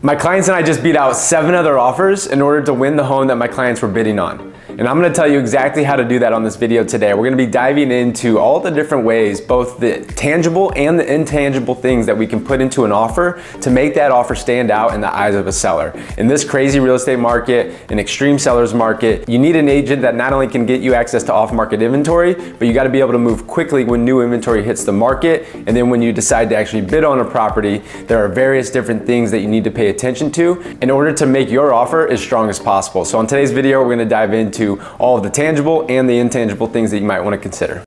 My clients and I just beat out 7 other offers in order to win the home that my clients were bidding on. And I'm gonna tell you exactly how to do that on this video today. We're gonna be diving into all the different ways, both the tangible and the intangible things that we can put into an offer to make that offer stand out in the eyes of a seller. In this crazy real estate market, an extreme seller's market, you need an agent that not only can get you access to off-market inventory, but you gotta be able to move quickly when new inventory hits the market. And then when you decide to actually bid on a property, there are various different things that you need to pay attention to in order to make your offer as strong as possible. So on today's video, we're gonna dive into all of the tangible and the intangible things that you might want to consider.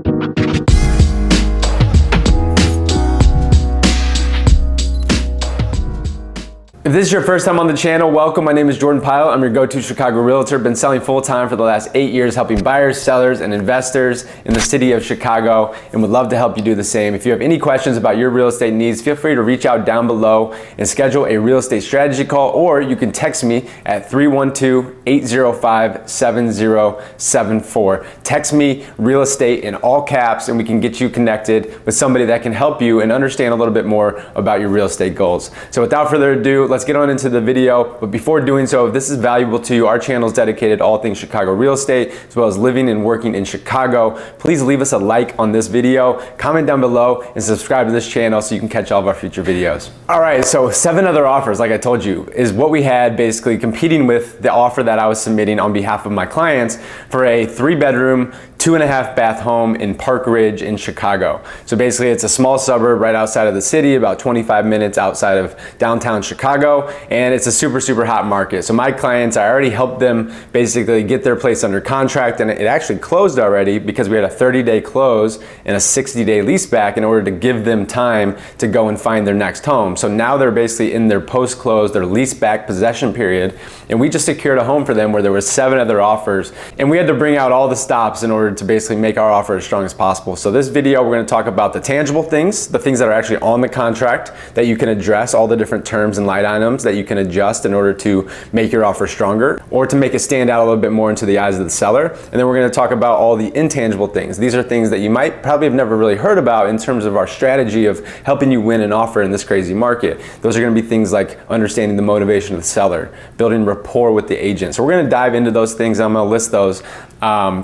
If this is your first time on the channel, welcome. My name is Jordan Pyle. I'm your go-to Chicago realtor. Been selling full-time for the last 8 years, helping buyers, sellers, and investors in the city of Chicago, and would love to help you do the same. If you have any questions about your real estate needs, feel free to reach out down below and schedule a real estate strategy call, or you can text me at 312-805-7074. Text me real estate in all caps, and we can get you connected with somebody that can help you and understand a little bit more about your real estate goals. So without further ado, let's get on into the video. But before doing so, if this is valuable to you, our channel is dedicated to all things Chicago real estate, as well as living and working in Chicago. Please leave us a like on this video, comment down below, and subscribe to this channel so you can catch all of our future videos. All right, so 7 other offers, like I told you, is what we had basically competing with the offer that I was submitting on behalf of my clients for a 3-bedroom, 2.5 bath home in Park Ridge in Chicago. So basically it's a small suburb right outside of the city, about 25 minutes outside of downtown Chicago, and it's a super hot market. So my clients, I already helped them basically get their place under contract, and it actually closed already because we had a 30-day close and a 60-day lease back in order to give them time to go and find their next home. So now they're basically in their post-close, their lease back possession period, and we just secured a home for them where there were 7 other offers, and we had to bring out all the stops in order to basically make our offer as strong as possible. So this video, we're going to talk about the tangible things, the things that are actually on the contract that you can address, all the different terms and line items that you can adjust in order to make your offer stronger or to make it stand out a little bit more into the eyes of the seller. And then we're going to talk about all the intangible things. These are things that you might probably have never really heard about in terms of our strategy of helping you win an offer in this crazy market. Those are going to be things like understanding the motivation of the seller, building rapport with the agent. So we're going to dive into those things. I'm going to list those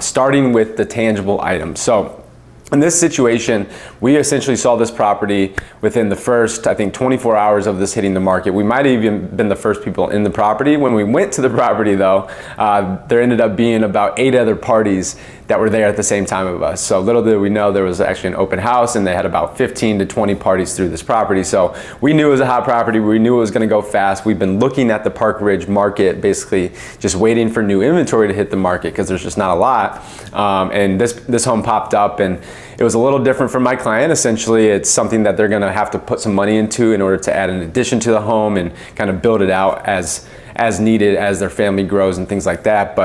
starting with the tangible items. So in this situation, we essentially saw this property within the first, I think, 24 hours of this hitting the market. We might have even been the first people in the property. When we went to the property though, there ended up being about 8 other parties that were there at the same time of us. So little did we know there was actually an open house, and they had about 15 to 20 parties through this property. So we knew it was a hot property. We knew it was gonna go fast. We've been looking at the Park Ridge market, basically just waiting for new inventory to hit the market because there's just not a lot. And this home popped up, and it was a little different from my client. Essentially, it's something that they're gonna have to put some money into in order to add an addition to the home and kind of build it out as needed as their family grows and things like that.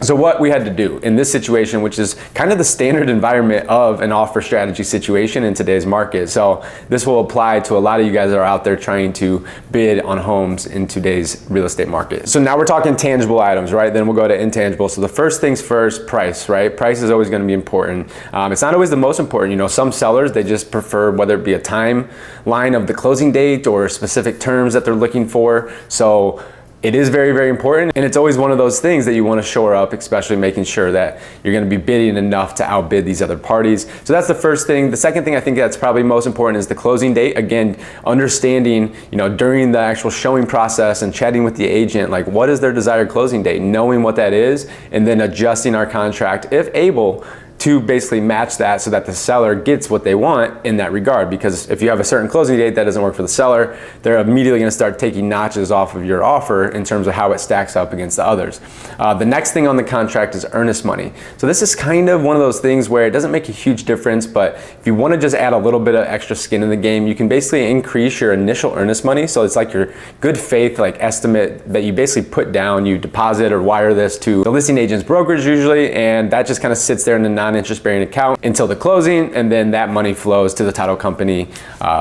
So what we had to do in this situation, which is kind of the standard environment of an offer strategy situation in today's market. So this will apply to a lot of you guys that are out there trying to bid on homes in today's real estate market. So now we're talking tangible items, right? Then we'll go to intangible. So the first things first, price, right? Price is always going to be important. It's not always the most important. You know, some sellers, they just prefer whether it be a timeline of the closing date or specific terms that they're looking for. So it is very important, and it's always one of those things that you want to shore up, especially making sure that you're going to be bidding enough to outbid these other parties. So that's the first thing. The second thing I think that's probably most important is the closing date. Again, understanding, you know, during the actual showing process and chatting with the agent, like what is their desired closing date, knowing what that is, and then adjusting our contract if able to basically match that so that the seller gets what they want in that regard. Because if you have a certain closing date that doesn't work for the seller, they're immediately gonna start taking notches off of your offer in terms of how it stacks up against the others. The next thing on the contract is earnest money. So this is kind of one of those things where it doesn't make a huge difference, but if you wanna just add a little bit of extra skin in the game, you can basically increase your initial earnest money. So it's like your good faith estimate that you basically put down, you deposit or wire this to the listing agent's brokerage usually, and that just kind of sits there in a non-interest bearing account until the closing, and then that money flows to the title company,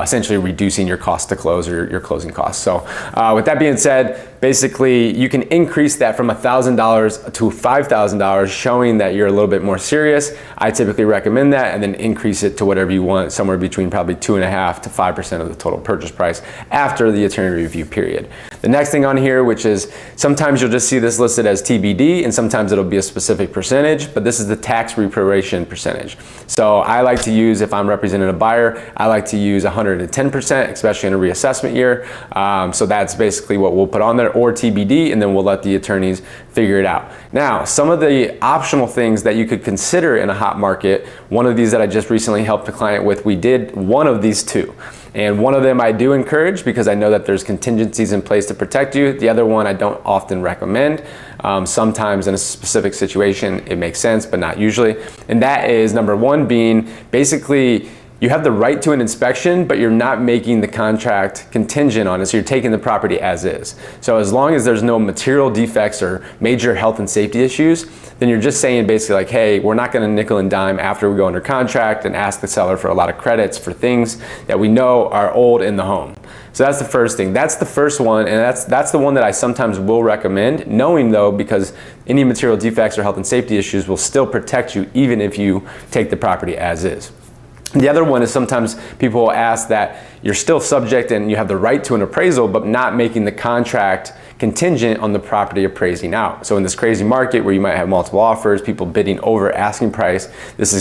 essentially reducing your cost to close or your closing costs. So with that being said, basically you can increase that from $1,000 to $5,000, showing that you're a little bit more serious. I typically recommend that, and then increase it to whatever you want, somewhere between probably 2.5% to 5% of the total purchase price after the attorney review period. The next thing on here, which is sometimes you'll just see this listed as TBD, and sometimes it'll be a specific percentage, but this is the tax reproration percentage. So I like to use, if I'm representing a buyer, I like to use 110%, especially in a reassessment year. So that's basically what we'll put on there, or TBD, and then we'll let the attorneys figure it out. Now, some of the optional things that you could consider in a hot market, one of these that I just recently helped a client with, we did one of these two. And one of them I do encourage because I know that there's contingencies in place to protect you. The other one I don't often recommend. Sometimes in a specific situation it makes sense, but not usually. And that is number one being basically you have the right to an inspection, but you're not making the contract contingent on it, so you're taking the property as is. So as long as there's no material defects or major health and safety issues, then you're just saying basically like, hey, we're not gonna nickel and dime after we go under contract and ask the seller for a lot of credits for things that we know are old in the home. So that's the first thing. That's the first one, and that's the one that I sometimes will recommend, knowing though, because any material defects or health and safety issues will still protect you even if you take the property as is. The other one is sometimes people will ask that you're still subject and you have the right to an appraisal, but not making the contract contingent on the property appraising out. So in this crazy market where you might have multiple offers, people bidding over asking price,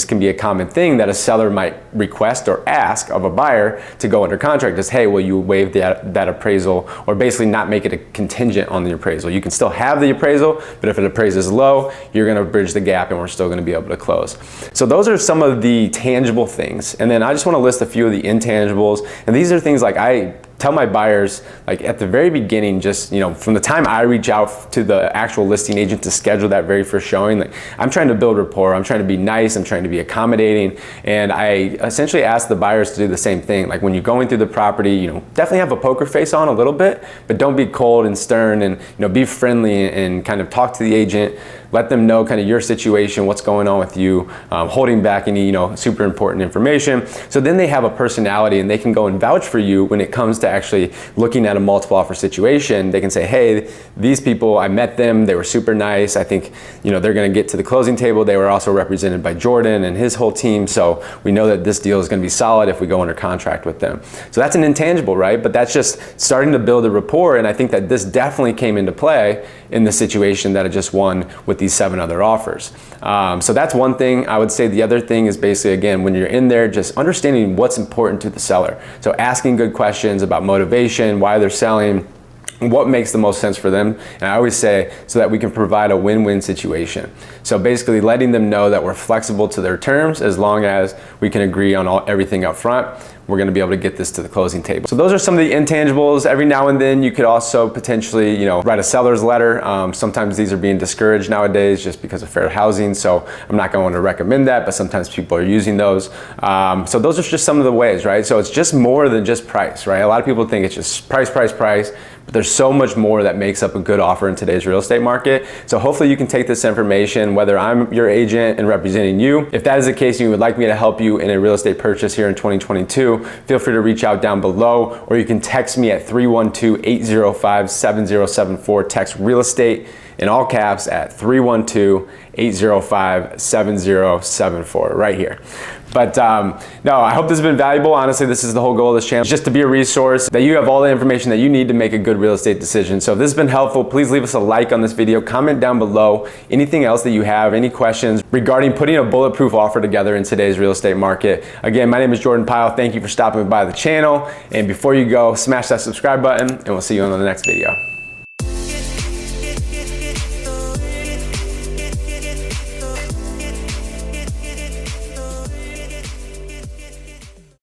can be a common thing that a seller might request or ask of a buyer to go under contract is, hey, will you waive that appraisal, or basically not make it a contingent on the appraisal. You can still have the appraisal, but if it appraises low, you're gonna bridge the gap and we're still gonna be able to close. So those are some of the tangible things. And then I just wanna list a few of the intangibles. And these are things like I tell my buyers, like at the very beginning, just, you know, from the time I reach out to the actual listing agent to schedule that very first showing, like I'm trying to build rapport, I'm trying to be nice, I'm trying to be accommodating, and I essentially ask the buyers to do the same thing. Like when you're going through the property, you know, definitely have a poker face on a little bit, but don't be cold and stern, and, you know, be friendly and kind of talk to the agent, let them know kind of your situation, what's going on with you, holding back any, you know, super important information. So then they have a personality and they can go and vouch for you when it comes to actually looking at a multiple offer situation. They can say, hey, these people, I met them, they were super nice. I think, you know, they're gonna get to the closing table. They were also represented by Jordan and his whole team. So we know that this deal is gonna be solid if we go under contract with them. So that's an intangible, right? But that's just starting to build a rapport. And I think that this definitely came into play in the situation that I just won with these 7 other offers. So that's one thing. I would say the other thing is basically, again, when you're in there, just understanding what's important to the seller. So asking good questions about motivation, why they're selling, what makes the most sense for them. And I always say, so that we can provide a win-win situation. So basically letting them know that we're flexible to their terms as long as we can agree on everything up front. We're gonna be able to get this to the closing table. So those are some of the intangibles. Every now and then you could also potentially, you know, write a seller's letter. Sometimes these are being discouraged nowadays just because of fair housing. So I'm not going to recommend that, but sometimes people are using those. So those are just some of the ways, right? So it's just more than just price, right? A lot of people think it's just price, price, price, but there's so much more that makes up a good offer in today's real estate market. So hopefully you can take this information, whether I'm your agent and representing you. If that is the case and you would like me to help you in a real estate purchase here in 2022, feel free to reach out down below, or you can text me at 312-805-7074. Text real estate in all caps at 312-805-7074 right here. But no, I hope this has been valuable. Honestly, this is the whole goal of this channel, just to be a resource, that you have all the information that you need to make a good real estate decision. So if this has been helpful, please leave us a like on this video, comment down below anything else that you have, any questions regarding putting a bulletproof offer together in today's real estate market. Again, my name is Jordan Pyle. Thank you for stopping by the channel. And before you go, smash that subscribe button, and we'll see you on the next video.